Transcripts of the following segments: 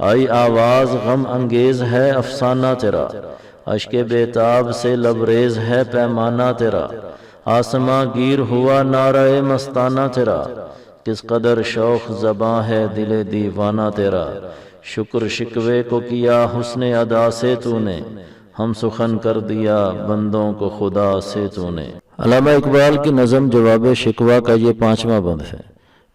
آئی آواز غم انگیز ہے افسانہ تیرا، اشک بیتاب سے لبریز ہے پیمانہ تیرا، آسماں گیر ہوا نعرہ مستانہ تیرا، کس قدر شوق زباں ہے دل دیوانہ تیرا، شکر شکوے کو کیا حسن ادا سے تو نے، ہم سخن کر دیا بندوں کو خدا سے تو نے۔ علامہ اقبال کی نظم جواب شکوہ کا یہ 5واں بند ہے۔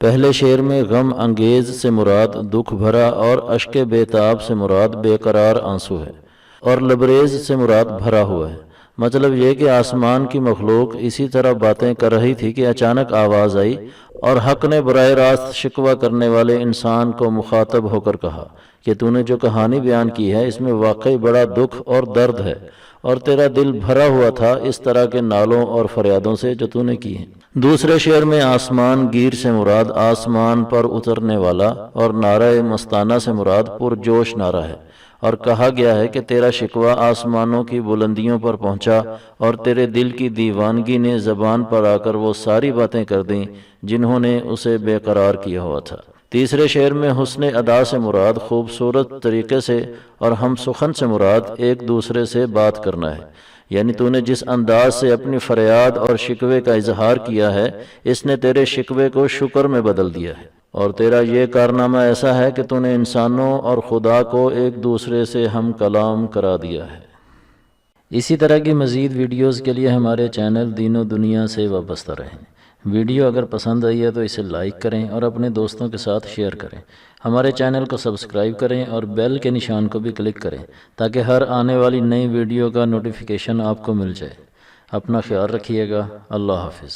پہلے شعر میں غم انگیز سے مراد دکھ بھرا اور اشک بیتاب سے مراد بے قرار آنسو ہے، اور لبریز سے مراد بھرا ہوا ہے۔ مطلب یہ کہ آسمان کی مخلوق اسی طرح باتیں کر رہی تھی کہ اچانک آواز آئی اور حق نے براہ راست شکوہ کرنے والے انسان کو مخاطب ہو کر کہا کہ تو نے جو کہانی بیان کی ہے اس میں واقعی بڑا دکھ اور درد ہے، اور تیرا دل بھرا ہوا تھا اس طرح کے نالوں اور فریادوں سے جو تو نے کی ہیں۔ دوسرے شعر میں آسمان گیر سے مراد آسمان پر اترنے والا اور نعرہ مستانہ سے مراد پرجوش نعرہ ہے، اور کہا گیا ہے کہ تیرا شکوہ آسمانوں کی بلندیوں پر پہنچا اور تیرے دل کی دیوانگی نے زبان پر آ کر وہ ساری باتیں کر دیں جنہوں نے اسے بے قرار کیا ہوا تھا۔ تیسرے شعر میں حسن ادا سے مراد خوبصورت طریقے سے اور ہم سخن سے مراد ایک دوسرے سے بات کرنا ہے، یعنی تو نے جس انداز سے اپنی فریاد اور شکوے کا اظہار کیا ہے اس نے تیرے شکوے کو شکر میں بدل دیا ہے، اور تیرا یہ کارنامہ ایسا ہے کہ تو نے انسانوں اور خدا کو ایک دوسرے سے ہم کلام کرا دیا ہے۔ اسی طرح کی مزید ویڈیوز کے لیے ہمارے چینل دین و دنیا سے وابستہ رہیں۔ ویڈیو اگر پسند آئی ہے تو اسے لائک کریں اور اپنے دوستوں کے ساتھ شیئر کریں۔ ہمارے چینل کو سبسکرائب کریں اور بیل کے نشان کو بھی کلک کریں تاکہ ہر آنے والی نئی ویڈیو کا نوٹیفیکیشن آپ کو مل جائے۔ اپنا خیال رکھیے گا۔ اللہ حافظ۔